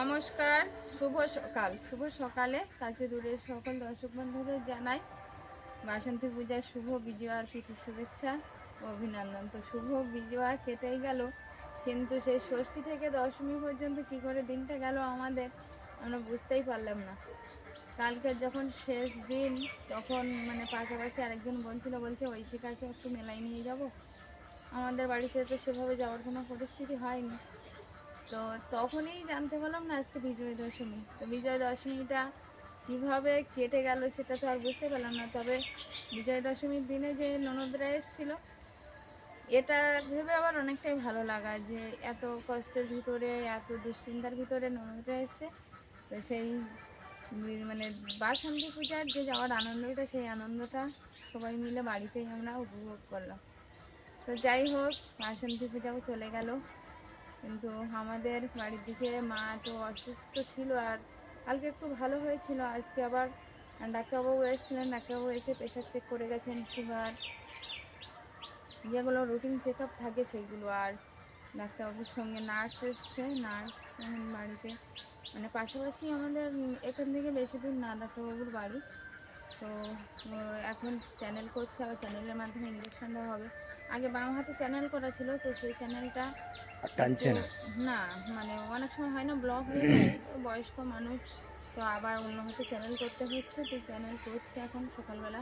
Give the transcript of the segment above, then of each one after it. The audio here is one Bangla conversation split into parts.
নমস্কার, শুভ সকাল। শুভ সকালে কাছে দূরের সকল দর্শক বন্ধুদের জানাই বাসন্তী পূজার শুভ বিজয়ার প্রীতি শুভেচ্ছা ও অভিনন্দন। তো শুভ বিজয়া কেটেই গেল, কিন্তু সেই ষষ্ঠী থেকে দশমী পর্যন্ত কি করে দিনটা গেল আমরা বুঝতেই পারলাম না। কালকে যখন শেষ দিন তখন পাশাপাশি আরেকজন বলছে ঐশিকাকে একটু মেলায় নিয়ে যাব। আমাদের বাড়িতে তো সেভাবে যাওয়ার কোনো পরিস্থিতি হয়নি। তো তখনই জানতে পারলাম না আজকে বিজয় দশমী। তো বিজয় দশমীটা কীভাবে কেটে গেল সেটা তো আর বুঝতে পারলাম না। তবে বিজয় দশমীর দিনে যে ননদরা এসেছিল, এটা ভেবে আবার অনেকটাই ভালো লাগা যে এত কষ্টের ভিতরে, এত দুশ্চিন্তার ভিতরে ননদরা এসছে। তো সেই বাসন্তী পূজার যে যাওয়ার আনন্দটা, সেই আনন্দটা সবাই মিলে বাড়িতেই আমরা উপভোগ করলাম। তো যাই হোক, বাসন্তী পূজাও চলে গেল, কিন্তু আমাদের বাড়ির দিকে মা তো অসুস্থ ছিল, আর কালকে একটু ভালো হয়েছিল। আজকে আবার ডাক্তারবাবু এসেছিলেন, ডাক্তারবাবু এসে প্রেশার চেক করে গেছেন, সুগার, যেগুলো রুটিন চেক আপ থাকে সেইগুলো। আর ডাক্তারবাবুর সঙ্গে নার্স এসছে, নার্স বাড়িতে পাশাপাশি আমাদের এখান থেকে বেশি দূর না ডাক্তারবাবুর বাড়ি। তো এখন চ্যানেল করছে, আবার চ্যানেলের মাধ্যমে ইঞ্জেকশন দেওয়া হবে। আগে বাম হাতে চ্যানেল করা ছিল, তো সেই চ্যানেলটা টানছে না, অনেক সময় হয় না, ব্লক হয়ে যায়, বয়স্ক মানুষ, তো আবার অন্য হাতে চ্যানেল করতে হচ্ছে। তো চ্যানেল করছে এখন সকালবেলা।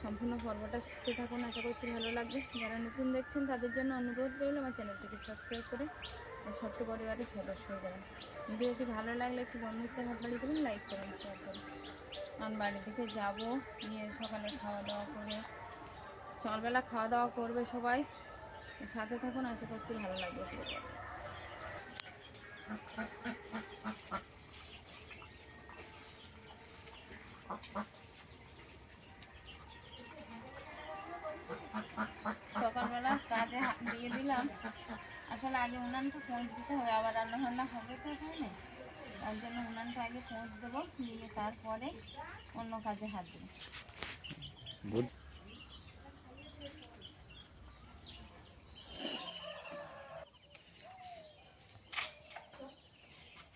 সম্পূর্ণ পর্বটা শিখতে থাকুন, আশা করছি ভালো লাগবে। যারা নতুন দেখছেন তাদের জন্য অনুরোধ রইল আমার চ্যানেলটিকে সাবস্ক্রাইব করে ছোট্ট পরিবারের সদস্য হয়ে যাবেন। ভিডিওটি ভালো লাগলে একটু বন্ধুত্বের হাত বাড়িয়ে দেবেন, লাইক করুন, শেয়ার করুন। আমি বাড়ি থেকে যাবো, গিয়ে সকালে খাওয়া দাওয়া করে, সকালবেলা খাওয়া দাওয়া করবে সবাই। সাথে থাকুন, আশা করছি ভালো লাগবে পুরো পর্ব। সকালবেলা কাজে হাত দিয়ে দিলাম। আসলে আগে উনানটা পৌঁছ দিতে হবে, আবার রান্না বান্না হবে তো এখানে, তার জন্য উনানটা আগে পৌঁছ দেবো, দিয়ে তারপরে অন্য কাজে হাত দেবো।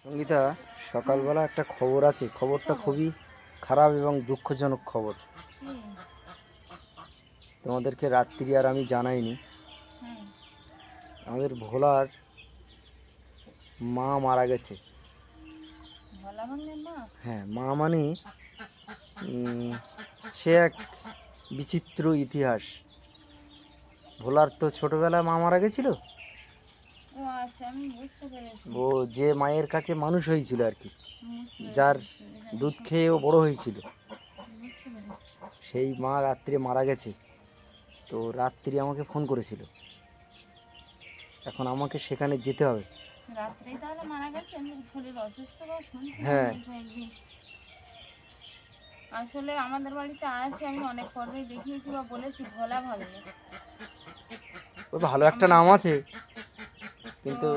সঙ্গীতা, সকালবেলা একটা খবর আছে। খবরটা খুবই খারাপ এবং দুঃখজনক খবর। তোমাদেরকে রাত্রি আর আমি জানাইনি। আমাদের ভোলার মা মারা গেছে। হ্যাঁ, মা মানে সে এক বিচিত্র ইতিহাস। ভোলার তো ছোটবেলায় মা মারা গেছিল। ও যে মায়ের কাছে মানুষ হয়েছিল আর কি, যার দুধ খেয়ে ও বড় হয়েছিল, সেই মা রাত্রে মারা গেছে। তো রাত্রি আমাকে ফোন করেছিল, এখন আমাকে সেখানে যেতে হবে। রাত্রেই তাহলে মারা গেছে? আমি শরীর অসুস্থ বা শুনছিলাম হ্যাঁ, কয়েকদিন। আসলে আমাদের বাড়িতে আছে, আমি অনেক পর্বেই দেখিয়েছি বা বলেছি, ভোলা ভাগ্নে। ওর ভালো একটা নাম আছে, কিন্তু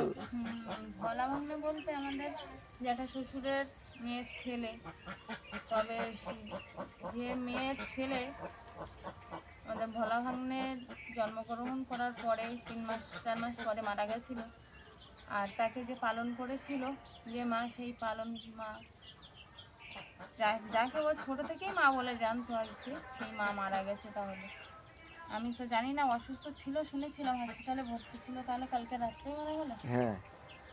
ভোলা ভাগ্নে বলতে আমাদের জ্যাঠা শ্বশুরের মেয়ের ছেলে। তবে যে মেয়ের ছেলে আমাদের ভোলা ভাগ্নের জন্মগ্রহণ করার পরে 3-4 মাস পরে মারা গেছিল, আর তাকে যে পালন করেছিল যে মা, সেই পালন মা, যাকে ও ছোট থেকেই মা বলে জানতো আর কি, সেই মা মারা গেছে। তাহলে আমি তো জানি না, অসুস্থ ছিল শুনেছিলাম, হসপিটালে ভর্তি ছিল। তাহলে কালকে রাত্রেই মারা গেল। হ্যাঁ,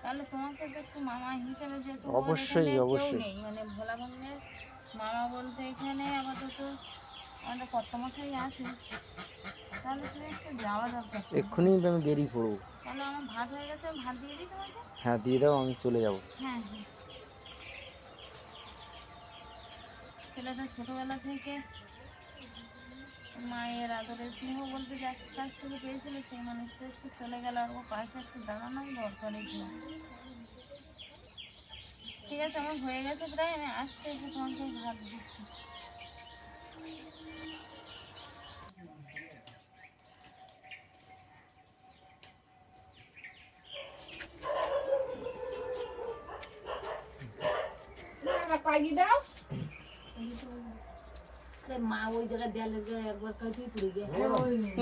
তাহলে তোমাকে তো একটু মামা হিসেবে, যেহেতু ওর অবশ্যই এখানে কেউ অবশ্যই নেই, ভোলা ভাগ্নের মামা বলতে এখানে আপাতত আমাদের কর্তামশাই আছে, তাহলে তুমি একটু যাওয়া দরকার। এক্ষুনি আমি বেরিয়ে পড়বো। তাহলে আমার ভাত হয়ে গেছে, আমি ভাত দিয়ে দিই তোমাকে। হ্যাঁ, দিয়ে দাও, আমি চলে যাব। হ্যাঁ হ্যাঁ, ছেলেটা ছোটবেলা থেকে মায়ের আদরে স্নেহ বলতে যার কাছ থেকে পেয়েছিল, সেই মানুষটা আজকে চলে গেল, আর ও পাশে একটু দাঁড়ানো দরকারই ছিল। ঠিক আছে, আমার হয়ে গেছে প্রায়, আমি আসছি, এসে তোমাকে ভাত দিচ্ছি।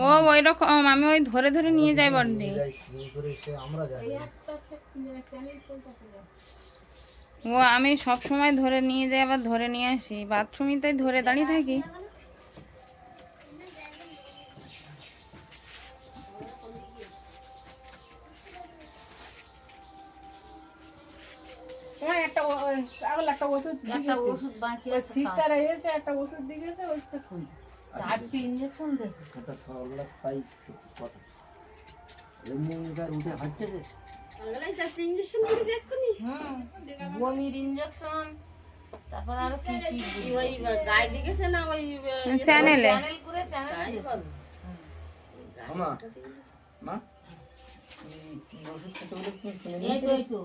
ও ওই রকম, আমি ওই ধরে ধরে নিয়ে যাই বড়দি। ও আমি সব সময় ধরে নিয়ে যাই, আবার ধরে নিয়ে আসি, বাথরুমে তাই ধরে দাঁড়িয়ে থাকি। তোমার একটা পাগল একটা ওষুধ একটা দিয়েছে, ওষুধ বাকি ওই আছে, সিস্টার এসে একটা ওষুধ দিয়েছে, ওষুধটা খুঁজ। চারটি ইঞ্জেকশন দিয়েছে। ওটা সকালবেলা তাই কথা এমনি এমনি আর উঠে হাঁটতেছে। বমির ইঞ্জেকশন, তারপর আরো কি কি ওই গায়ে দিয়েছে না ওই চ্যানেলে চ্যানেল করে চ্যানেল দিয়েছে। মা মা কি ওষুধ খেতে বলে তুমি শুনে এই নিয়েছিলে? তো এই তো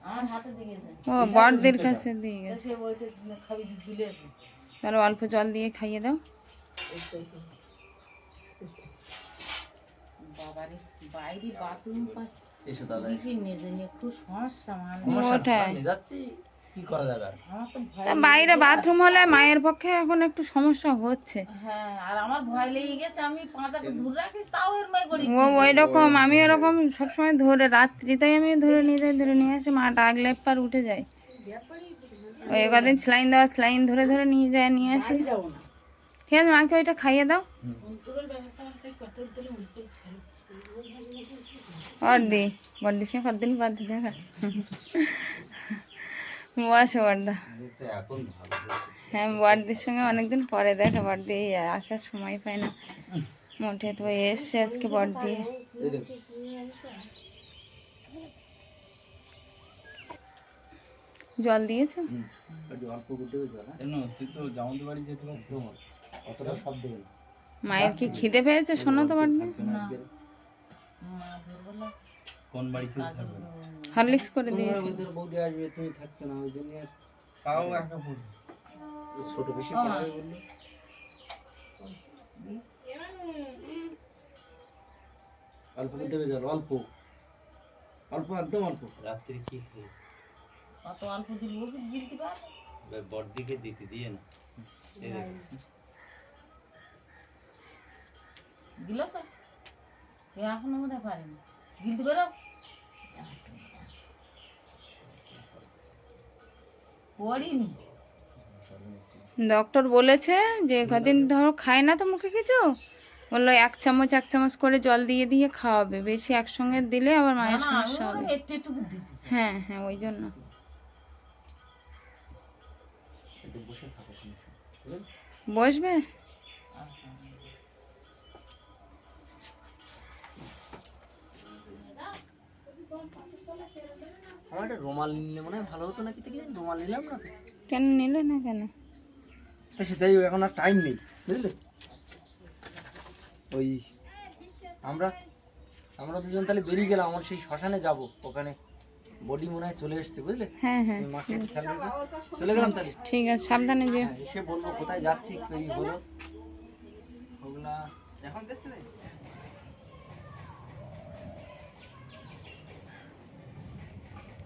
আমার হাতে দিয়েছে, ও বড়দের কাছে দিয়ে গেছে। সে ওইটা খাবি দিলেছে। তাহলে অল্প জল দিয়ে খাইয়ে দাও। বাবারে বাইরে বাথরুম এসো দাদা দিকে মেজে নিয়ে খুব সমস্যা মানে। ওটাই। যাচ্ছি কি করা যাবে আর? আমার তো ভয়, তা বাইরে বাথরুম হলে মায়ের পক্ষে এখন একটু সমস্যা হচ্ছে। হ্যাঁ, আর আমার ভয় লেগে গেছে, আমি পাঁচাকে দূরে রাখিস তাও এর মেয়ে করি। ও ওই রকম, আমি এরকম সবসময় ধরে রাত্রিতেই আমি ধরে নিয়ে যাই, ধরে নিয়ে আসি, মা ডাকলে পার উঠে যায়। ওই কদিন স্লাইন দেওয়া, স্লাইন ধরে ধরে নিয়ে যায়, নিয়ে আসি। যাবো না। ঠিক আছে, মাকে ওইটা খাইয়ে দাও। বর্দি বর্দির সঙ্গে কতদিন বাদ দেখা বসে বর্দা। হ্যাঁ, বর্দির সঙ্গে অনেকদিন পরে দেখা, বর্দি এই আসার সময় পায় না মোটে, তো এসছে আজকে বর্দি। এই দেখো জল দিয়েছো? অল্প করতে হবে জল। কেন তুই তো জামাইদের বাড়ি যেতে পারতো, অতটা সব দেবে না। মায়ের কি খিদে পেয়েছে শোনো তো বর্দি? কোন বাড়ি কেউ থাকবে না। হরলিক্স করে দিয়েছে। ওদের বৌদি আসবে, তুমি থাকছো না, ওই জন্য আর তাও একা পড়বে। ছোট বেশি পড়বে বললো। অল্প করতে হবে জল, অল্প অল্প, একদম অল্প। রাত্রে কি খেয়ে অত অল্প দিন ওষুধ গিলতে পারে বড়দিকে দিতে দিয়ে না গিল স্যার, এখনো বোধ হয় পারেনি গিলতে পারো। পড়িনি ডক্টর বলেছে যে কদিন ধরো খায় না তো মুখে কিছু, বললো 1 চামচ করে জল দিয়ে দিয়ে খাওয়াবে, বেশি একসঙ্গে দিলে আবার না মায়ের না, সমস্যা আমি হবে। একটু একটু দিছি। হ্যাঁ হ্যাঁ, ওই জন্য বসে থাকো। বসবে। আমার একটা রুমাল নিলে মনে হয় ভালো হতো নাকি, থেকে রুমাল নিলাম না তো। কেন নিলে না কেন? তা সে যাই হোক, এখন আর টাইম নেই বুঝলে। ওই আমরা আমরা দুজন তাহলে বেরিয়ে গেলাম, আমার সেই শ্মশানে যাব, ওখানে বডি মনে হয় চলে এসছে বুঝলে। হ্যাঁ হ্যাঁ, তুমি মাকে একটু খেয়াল রেখো। চলে গেলাম তাহলে। ঠিক আছে, সাবধানে যে। হ্যাঁ, এসে বলবো কোথায় যাচ্ছি, কি হলো ওগুলা এখন দেখতে নেই।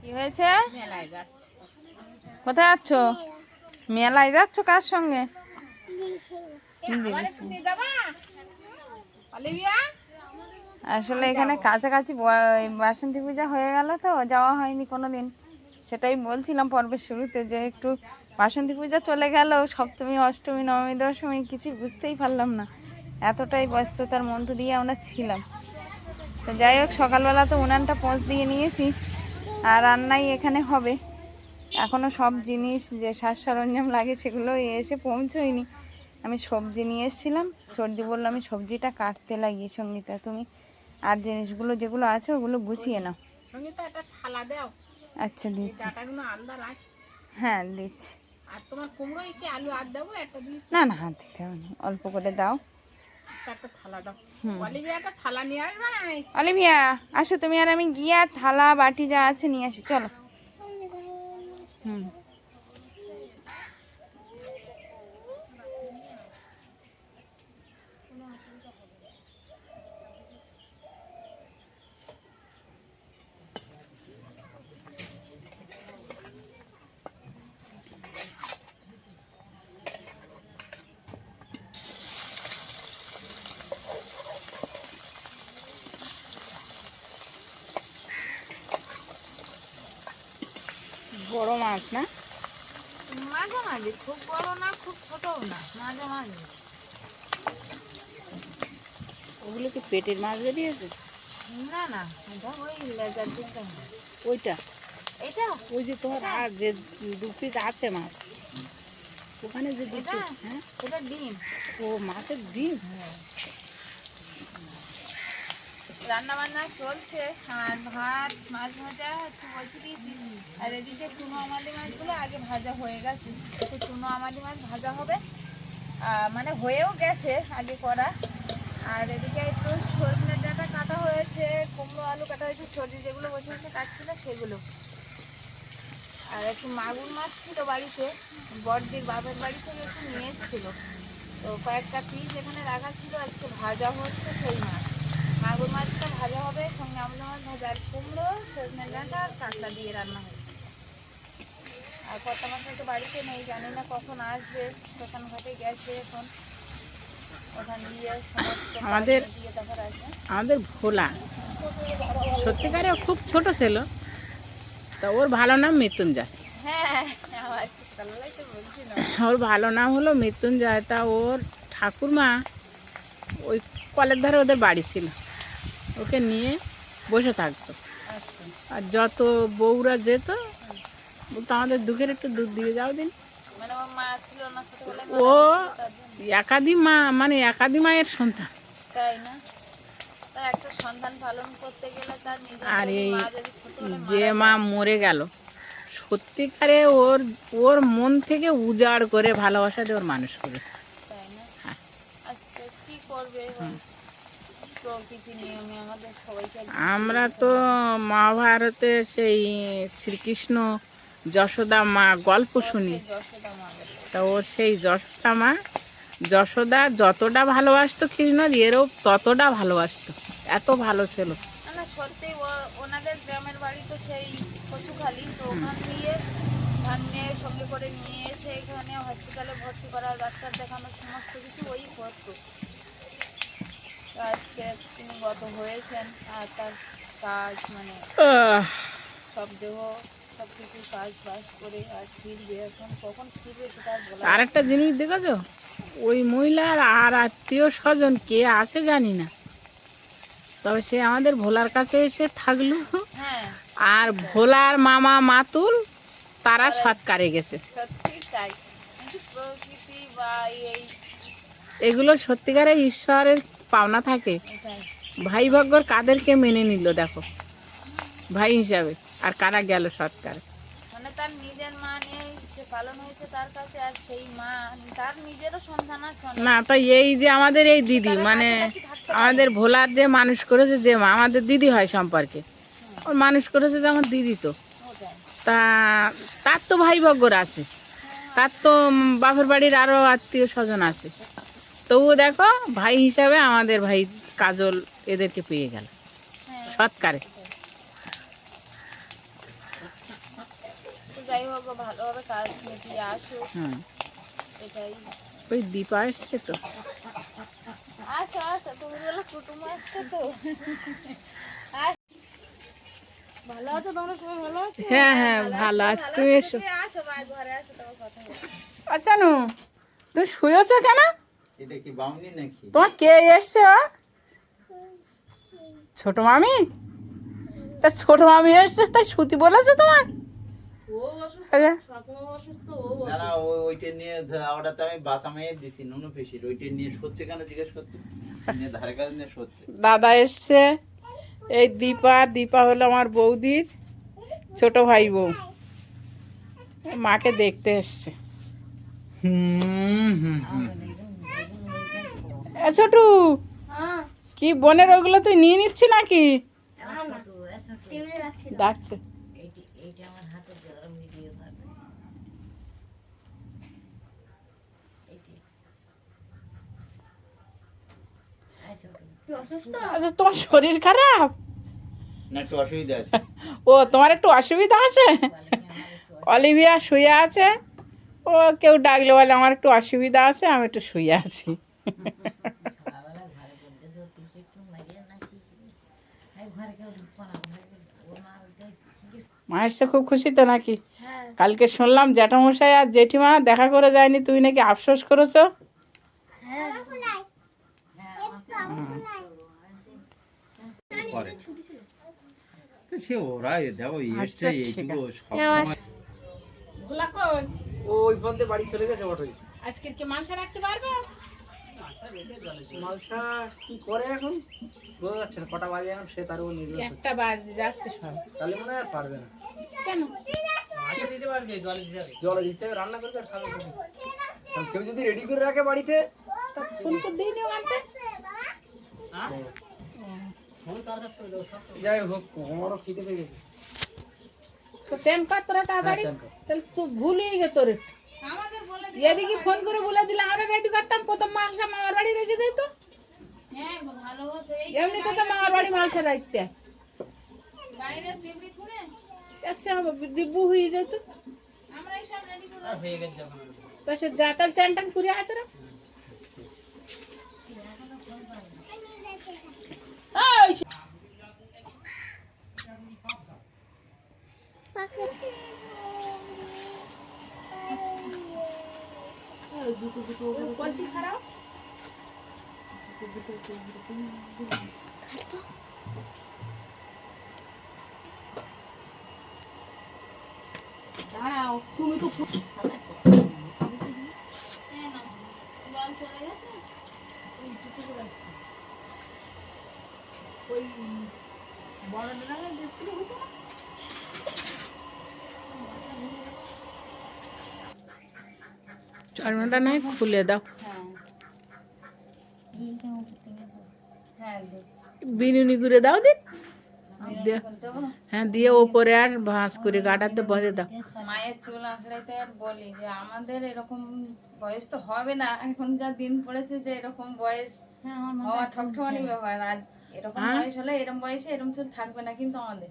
কি হয়েছে? কোথায় যাচ্ছ? মেলায় যাচ্ছ, কার সঙ্গে? আসলে এখানে কাছাকাছি বাসন্তী পূজা হয়ে গেল তো যাওয়া হয়নি কোনোদিন। সেটাই বলছিলাম পর্বের শুরুতে যে একটু বাসন্তী পূজা চলে গেল, সপ্তমী অষ্টমী নবমী দশমী কিছুই বুঝতেই পারলাম না, এতটাই ব্যস্ততার মধ্য দিয়ে আমরা ছিলাম। তো যাই হোক, সকালবেলা তো উনানটা পোঁছ দিয়ে নিয়েছি, আর রান্নাই এখানে হবে। এখনও সব জিনিস যে সাজ সরঞ্জাম লাগে সেগুলো এসে পৌঁছয়নি। আমি সবজি নিয়ে এসেছিলাম, সর্দি বললো আমি সবজিটা কাটতে লাগি, সঙ্গীতা তুমি আর জিনিসগুলো যেগুলো আছে ওগুলো গুছিয়ে নাও। সঙ্গীতা একটা থালা দাও, আচ্ছা দিচ্ছি। ডাটাগুলো আলাদা রাখ। হ্যাঁ দিচ্ছি। আর তোমার কুমড়োয় কি আলু আর দেবো একটা দিয়েছি, না না, হাত দিতে হবে না, অল্প করে দাও। একটা থালা দাও। অলিভিয়া একটা থালা নিয়ে আসবে। অলিভিয়া আসো, তুমি আর আমি গিয়ে আর থালা বাটি যা আছে নিয়ে আসি, চলো। হুম, গরম মাছ না? মাঝে মাঝে, খুব বড় না খুব ছোটও না, মাঝে মাঝে। ওগুলো কি পেটের মাছ বেরিয়েছে? না না, এটা ওই লেজার দিকটা না। ওইটা এটা ওই যে তোমার আর যে 2 পিস আছে মাছ ওখানে যে 2 এটা পিস, হ্যাঁ এটা ডিম। ও মাছের ডিম। রান্না বান্না চলছে, আর ভাত মাছ ভাজা একটু বসে দিয়েছি। আর এদিকে চুনো আমালি মাছগুলো আগে ভাজা হয়ে গেছে, একটু চুনো আমালি মাছ ভাজা হবে, মানে হয়েও গেছে আগে করা। আর এদিকে একটু সজনে ডাঁটা কাটা হয়েছে, কুমড়ো আলু কাটা হয়েছে, সবজি যেগুলো বসে বসে কাটছিল সেগুলো। আর একটু মাগুর মাছ ছিল বাড়িতে, বড়দির বাপের বাড়ি থেকে একটু নিয়ে এসেছিল, তো কয়েকটা পিস এখানে রাখা ছিল, আজকে ভাজা হচ্ছে সেই মাছ। মাগুর মাছটা ভাজা হবে, সঙ্গে আমলা মাছ ভাজা, আর কুমড়ো সজনে ডাঁটা আর কাঁকড়া দিয়ে রান্না হবে। আর কত মাছ তো বাড়িতে নেই, জানি না কখন আসবে, দোকান ঘাটে গেছে এখন, ওখান দিয়ে সমস্ত আমাদের দিয়ে তারপর আসবে। আমাদের ভোলা সত্যিকারে ও খুব ছোট ছিল, তা ওর ভালো নাম মৃত্যুঞ্জয়। হ্যাঁ, আমার সকালবেলায় তো বলছি না। ওর ভালো নাম হলো মৃত্যুঞ্জয়। তা ওর ঠাকুরমা ওই কলের ধারে ওদের বাড়ি ছিল, ওকে নিয়ে বসে থাকতো। আচ্ছা, আর যত বউরা যেত বলতো আমাদের দুঃখের একটু দুধ দিয়ে যাও দিন। মানে ওর মা ছিল না ছোটবেলায়, ও মারা গেছিল তার জন্য। একাধি মা, মানে একাধি মায়ের সন্তান। তাই না? তার একটা সন্তান পালন করতে গেলে তার নিজের আর যদি এই মা যদি ছোটবেলায় যে মারা মা যায়। মরে গেল, সত্যিকারে ওর ওর মন থেকে উজাড় করে ভালোবাসা দিয়ে ওর মানুষ করেছে। তাই না? হ্যাঁ। আজকে কি করবে, ওই প্রকৃতি নিয়মে আমাদের সবাইকে একদিন আমরা চলে যেতে তো হবে। মহাভারতে সেই শ্রীকৃষ্ণ যশোদা মা গল্প ওর শুনি। সেই যশোদা মা বলে। তা ওর সেই যশোদা মা, যশোদা যতটা ভালোবাসতো কৃষ্ণ, এরও ততটা ভালোবাসতো, এত ভালো ছিল। না না, সত্যি ওনাদের গ্রামের বাড়ি তো সেই কচুখালি, তো ওখান দিয়ে ভাগ্নে সঙ্গে করে নিয়ে এসে এখানে হসপিটালে ভর্তি করা, ডাক্তার দেখানো, সমস্ত কিছু ওই করতো। তো আজকে তিনি গত হয়েছেন, আর তার কাজ মানে আহ, সব দেহ সব কিছু কাজ বাজ করে আর ফিরবে, এখন কখন ফিরবে সেটা আর বলা আর যাচ্ছে একটা না। জিনিস দেখেছো, ওই মহিলার আর আত্মীয় স্বজন কে আছে জানি না, তবে সে আমাদের ভোলার কাছে এসে থাকলো। হ্যাঁ, আর ভোলার মামা মাতুল তারা তারা সৎকারে গেছে। সত্যি তাই, কিন্তু প্রকৃতি বা এই এগুলো সত্যিকারে ঈশ্বরের পাওনা থাকে। এটাই, ভাই ভাগ্যর কাদেরকে মেনে নিল দেখো ভাই হিসাবে, আর কারা গেল সৎকারে। মানে তার নিজের মা নেই, সে পালন হয়েছে তার কাছে, আর সেই মা তার নিজেরও সন্তান আছে অনেক, না তো এই যে আমাদের এই দিদি, তারা মানে কাছাকাছি থাকতে পারে। আমাদের ভোলার যে মানুষ করেছে, যে মা আমাদের দিদি হয় সম্পর্কে, ওর মানুষ করেছে যে আমার দিদি, তো ওটাই, তা তার তো ভাই ভাগ্যর আছে, তার তো বাপের বাড়ির আরও আত্মীয় স্বজন আছে, তবুও দেখো ভাই হিসাবে আমাদের ভাই কাজল এদেরকে পেয়ে গেল হ্যাঁ সৎকারে। তো যাই হোক, ও ভালোভাবে কাজ মিটিয়ে আসুক, হুম, এটাই। ওই দীপা এসছে তো। আচ্ছা আচ্ছা, তুমি বলো কুটুম আসছে তো। আস- ভালো আছো তোমরা, সবাই ভালো আছো? হ্যাঁ হ্যাঁ ভালো ভালো আছি, আছি, ভালো তুমি আছি, এসো। তুমি আসো, মা ঘরে আসো, তোমার কথা বলো। আচ্ছা নু, তুমি শুয়েছো কেন? এটা কি বাউনি নাকি? তোমার কে এসছে? ছোট মামি? তা ছোট মামি এসছে তাই শুতি বলেছে তোমার? আচ্ছা, না না, ওইটা নিয়ে ওটা তো আমি বাসা মেয়ে দিছি নুনু পিসির, ওইটা নিয়ে সচ্ছে কেন জিজ্ঞেস করতে, নিয়ে ধারে কাছে নিয়ে সচ্ছে। দাদা এসছে, এই দীপা, দীপা হলো আমার বৌদির ছোট ভাই বউ, মাকে দেখতে এসছে। এ ছোটু, কি বোনের ওগুলো তুই নিয়ে নিচ্ছি নাকি? ডাকছে। আচ্ছা তোমার শরীর খারাপ? না একটু অসুবিধা আছে। ও তোমার একটু অসুবিধা আছে? অলিভিয়া শুয়ে আছে, ও কেউ ডাকলে বলে আমার একটু অসুবিধা আছে, আমি একটু শুয়ে আছি। মা এসছে খুব খুশি তো নাকি? কালকে শুনলাম জ্যাঠামশাই আর জেঠিমা দেখা করে যায়নি, তুমি নাকি আফসোস করেছো? সে ওরা দেখো এসছে আচ্ছা, ঠিক এইটুকু আছে। সবসময় গোলা কই? ওই পথে বাড়ি চলে গেছে অটোই। আজকে কি মাংস রাখতে পারবে? মালসা কি করে এখন বোঝা যাচ্ছে না, কটা বাজে এখন সে তার উপর নির্ভর করছে। একটা বাজে যাচ্ছে সব। তাহলে মনে হয় আর পারবে না। কেন? জলে দিতে হবে, রান্না করবে আর খাবে কখন? আর কেউ যদি রেডি করে রাখে বাড়িতে, ফোন করে দিয়ে নিও আনতে। যাই হোক আমারও খিদে পেয়ে গেছে। তো চেন কর তোরা তাড়াতাড়ি। চেন কর। তাহলে তুই ভুলিয়ে গে তোর একটু। এদিকে ফোন করে বলে দিলে আমরা রেডি করতাম, প্রথম মালসা মামার বাড়ি রেখে যেত। হ্যাঁ গো, ভালো হতো। এই এমনি তো মামার বাড়ি মালসা রাখতে বাইরের দিবড়ি খুলে আচ্ছা দিব্যু হয়ে যেত। আমরাই সব রেডি করে তা সে যা তার চান টান করে আয় তোরা। ওই কলসি খারাপ। দাঁড়াও, তুমি তো জল চলে গেছে। এইটুকু করে ওই বড় ড্রামে দেখতে হতো না? চারমাটা নাই খুলে দাও। হ্যাঁ হ্যাঁ দিচ্ছি। বিনুনি করে দাও দিন। দেবো। হ্যাঁ দিয়ে ওপরে আর ভাঁজ করে গাটাতে বসে দাও। মায়ের চুল আঁচড়াইতে আর বলি যে আমাদের এরকম বয়স তো হবে না, এখন যা দিন পড়েছে যে এরকম বয়স হওয়া ঠকঠকানি ব্যাপার। আর এরকম বয়স হলে এরকম বয়সে এরকম চুল থাকবে না, কিন্তু আমাদের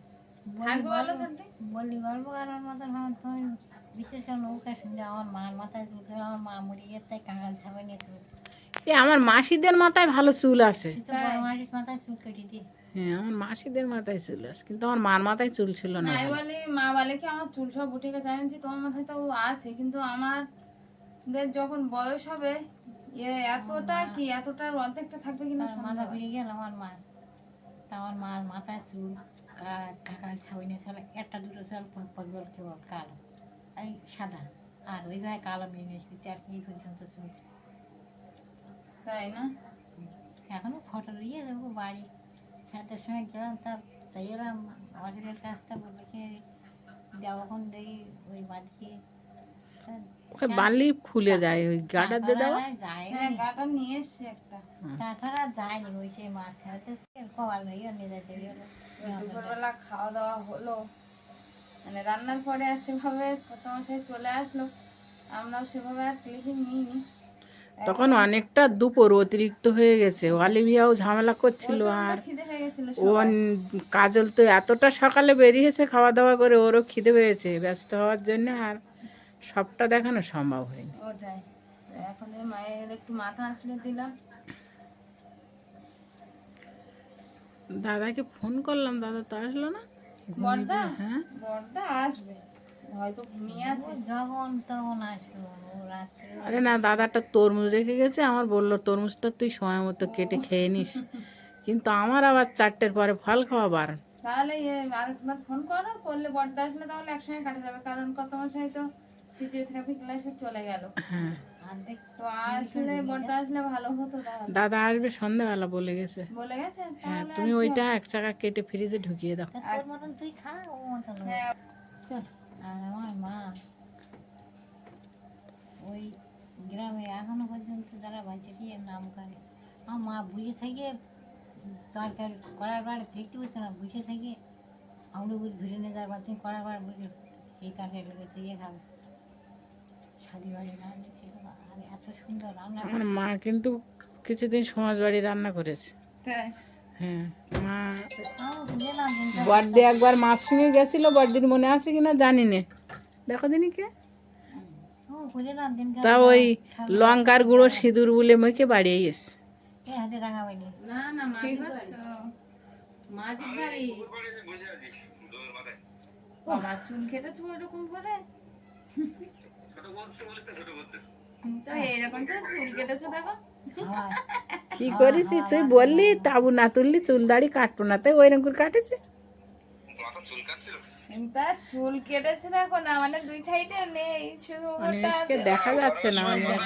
থাকবে বলো সত্যি। বললি গল্প করার মতন তুমি বিশেষ করে নৌকা শুনতে আমার মার মাথায় তুলতে আমার মা মরে গিয়ে তাই কাঙাল ছাপা নিয়ে চুল এ আমার মাসিদের মাথায় ভালো চুল আছে। তো বড় মাটির মাথায় চুল কেটে দিয়ে হ্যাঁ আমার মাসিদের মাথায় চুল আছে, কিন্তু আমার মার মাথায় চুল ছিল না। নাই বলে মা বলে কি আমার চুল সব উঠে গেছে। আমি বলছি তোমার মাথায় তো আছে, কিন্তু আমাদের যখন বয়স হবে এতটা কি এতটার অর্ধেকটা থাকবে কিনা তার মাথা বেড়ে গেল আমার মা। তা আমার মার মাথায় চুল কাকাল ছাউই নিয়ে চলে একটা দুটো চল পগল কেবল কালো এই সাদা আর ওইভাবে কালো মেয়ে নিয়ে এসেছি আর কি পর্যন্ত চুল তাই না? এখনো ফটো দিয়ে দেবো বাড়ি ছাদের সময় গেলাম তা চাই এলাম অর্ডারের কাজটা বলে কি দেওয়াখন দেখি ওই বাঁধিয়ে ওই বালি খুলে যায় ওই গাটার দিয়ে দেওয়া। যায় হ্যাঁ গাটা নিয়ে এসছি একটা। তাছাড়া যায়নি ওই সেই মাছ ছাড়াতে কবার নেই নিয়ে যেতে গেলো দুপুরবেলা খাওয়া দাওয়া হলো, মানে রান্নার পরে আর সেভাবে তোমার সাথে চলে আসলো, আমরাও সেভাবে আর ক্লিপিং নিইনি। তখন অনেকটা দুপুর অতিরিক্ত হয়ে গেছে, অলিভিয়াও ঝামেলা করছিল আর খিদে পেয়ে গেছিল ও কাজল তো এতটা সকালে বেরিয়েছে খাওয়া দাওয়া করে, ওরও খিদে পেয়েছে ব্যস্ত হওয়ার জন্য, আর সবটা দেখানো সম্ভব হয়নি। ওটাই। এখন এই মায়ের একটু মাথা আসলে দিলাম। দাদাকে ফোন করলাম, দাদা তো আসলো না। বর্দা হ্যাঁ বর্দা আসবে, হয়তো ঘুমিয়ে আছে। যখন তখন আসলো ও রাত্রে আরে না, দাদাটা তরমুজ রেখে গেছে, আমার বললো তরমুজটা তুই সময় মতো কেটে খেয়ে নিস, কিন্তু আমার আবার 4টের পরে ফল খাওয়া বারণ। তাহলে আরেকবার ফোন করো, করলে বর্দা আসলে তাহলে একসঙ্গে কাটা যাবে, কারণ কত মাসে তো ফিজিওথেরাপি ক্লাসে চলে গেল। হ্যাঁ অর্ধেক তো আসলে বর্দা আসলে ভালো হতো। তাহলে দাদা আসবে সন্ধ্যাবেলা বলে গেছে। বলে গেছে হ্যাঁ তাহলে তুমি ওইটা এক চাকা কেটে ফ্রিজে ঢুকিয়ে দাও। তা তোর মতন তুই খা ও মতন ও। হ্যাঁ চল। আর আমার মা ওই গ্রামে এখনো পর্যন্ত যারা বাঁচে দিয়ে নাম করে আমার মা বুঝে থেকে তরকারি কড়ার বাড়ি দেখতে পাচ্ছে না, বুঝে থেকে আমরা বুঝি ধরে নিয়ে যাবে তুমি কড়ার বাড়ি বুঝে এই তরকারি লেগেছে ইয়ে খাবে সাদি বাড়ি না আর এত সুন্দর রান্না আমার মা কিন্তু কিছুদিন সমাজ বাড়ি রান্না করেছে। তাই হ্যাঁ মা আমি বুঝে না দিনটা বড়দি একবার মাছ সঙ্গে গেছিল, বড়দির মনে আছে কিনা জানি না, দেখো দিনই কে বুঝে না দিনটা তা ওই লঙ্কার গুঁড়ো সিঁদুর বলে মেখে বাড়ি এসে। এ হাতে রাঙাবাইনি না না ঠিক আছে মাঝির বাড়ি। বাবা চুল কেটেছো ওরকম করে? তো এইরকম তো চুল কেটেছো দেখো। আমার কি করেছি তুই বললি তাবু না তুললি চুল দাড়ি কাটবো না, তাই ওইরকম করে কাটেছে। তার চুল কেটেছে দেখো না, মানে দুই সাইডে নেই, শুধু অনিমেষকে দেখা যাচ্ছে না, অনিমেষ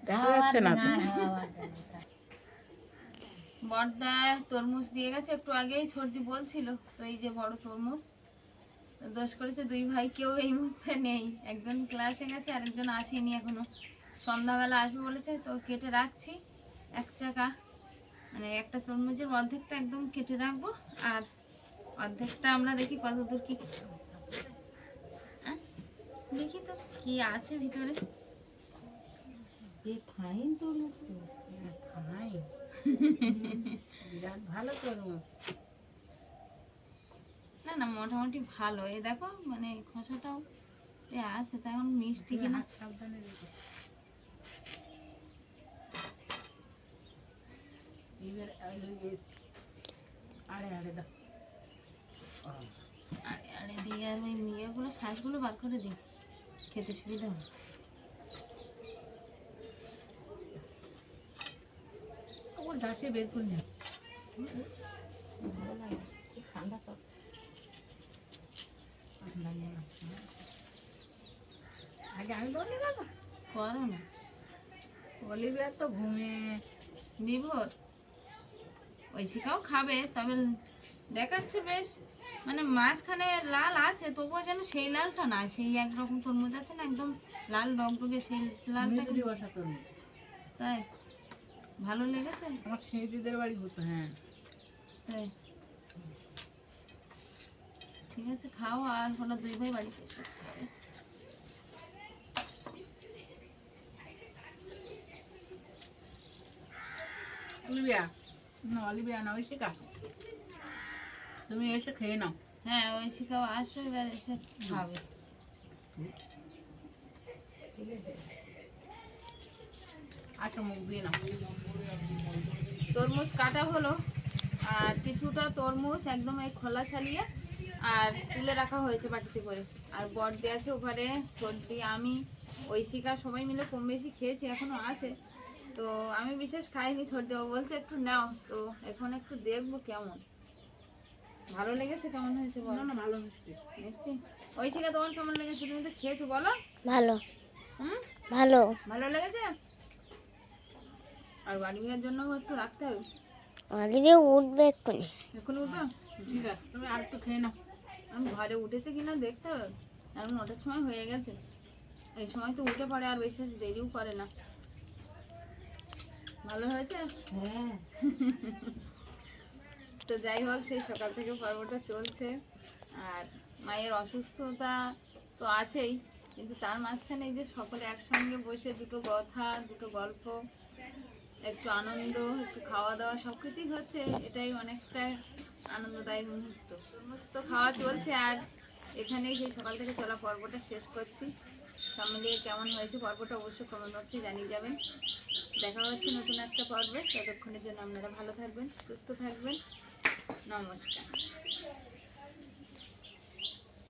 দেখা যাচ্ছে না তো। বড়দা তরমুজ দিয়ে গেছে একটু আগেই, সর্দি বলছিল তো এই যে বড় তরমুজ। তো দোষ করেছে দুই ভাই কেউ এই মুহূর্তে নেই, একজন ক্লাসে গেছে আরেকজন আসেনি এখনো, সন্ধ্যাবেলা আসবে বলেছে। তো কেটে রাখছি এক চাকা, মানে একটা তরমুজের অর্ধেকটা একদম কেটে রাখবো, আর অর্ধেকটা আমরা দেখি কত দূর কি আহ, দেখি তো কি আছে ভিতরে। ফাইন তরমুজ তো। ভাই বিরাট ভালো তরমুজ। না না মোটামুটি ভালো, এই দেখো মানে খোসাটাও এ আছে, তেমন মিষ্টি কিনা। সাবধানে রেখো। এবার আরে আরে দাও। আরে আরে দিয়ে আর ওই ইয়েগুলো শ্বাসগুলো বার করে দিই, খেতে সুবিধা হবে। ও ঝাঁসে বের করে নে। ভালো লাগে, ঠান্ডা তো। আগে আমি বলি বাবা করো না অলিভিয়া তো ঘুমে। বিভোর ওই শিকাও খাবে, তবে দেখাচ্ছে বেশ মানে মাঝখানে লাল আছে, তবুও যেন সেই লালটা না, সেই একরকম তরমুজ আছে না একদম লাল ডগডগে, সেই লালটা মিজরি বসা তরমুজ। তাই ভালো লেগেছে। আমার স্মৃতিদের বাড়ি হতো। হ্যাঁ তাই ঠিক আছে খাও, আর হলো দুই ভাই বাড়িতে এসে খাবে। অলিভিয়া না, অলিভিয়া না, ওই শিকা তুমি এসে খেয়ে নাও। হ্যাঁ ওই শিখাও আসো, এবার এসে খাবে। আসো মুখ দিয়ে নাও। তরমুজ কাটা হলো, আর কিছুটা তরমুজ একদম এই খোলা ছাড়িয়ে আর তুলে রাখা হয়েছে বাটিতে করে, আর বড়দি আছে ওপারে, সর্দি আমি ঐশিকা সবাই মিলে কম বেশি খেয়েছি, এখনো আছে। তো আমি বিশেষ খাইনি, সর্দি ও বলছে একটু নাও, তো এখন একটু দেখবো কেমন ভালো লেগেছে, কেমন হয়েছে বলো। না না ভালো মিষ্টি। মিষ্টি। ঐশিকা তোমার কেমন লেগেছে, তুমি তো খেয়েছো বলো। ভালো হুম ভালো ভালো লেগেছে। আর বাড়ি ভাইয়ের জন্য একটু রাখতে হবে, অলিভে উঠবে এক্ষুনি। এখন উঠবে। ঠিক আছে তুমি আর একটু খেয়ে নাও। আমি ঘরে উঠেছে কিনা দেখতে হবে, এখন 9টার সময় হয়ে গেছে, এই সময় তো উঠে পড়ে আর বিশেষ দেরিও করে না। ভালো হয়েছে। হ্যাঁ তো যাই হোক, সেই সকাল থেকে পর্বটা চলছে, আর মায়ের অসুস্থতা তো আছেই, কিন্তু তার মাঝখানে এই যে সকলে একসঙ্গে বসে দুটো কথা দুটো গল্প, একটু আনন্দ, একটু খাওয়া দাওয়া সব কিছুই হচ্ছে, এটাই অনেকটা আনন্দদায়ক মুহূর্ত। সমস্ত খাওয়া চলছে, আর এখানেই সেই সকাল থেকে চলা পর্বটা শেষ করছি। সব মিলিয়ে কেমন হয়েছে পর্বটা অবশ্যই কমেন্ট বক্সে জানিয়ে যাবেন। দেখা হচ্ছে নতুন একটা পর্বে, ততক্ষণের জন্য আপনারা ভালো থাকবেন, সুস্থ থাকবেন। নমস্কার।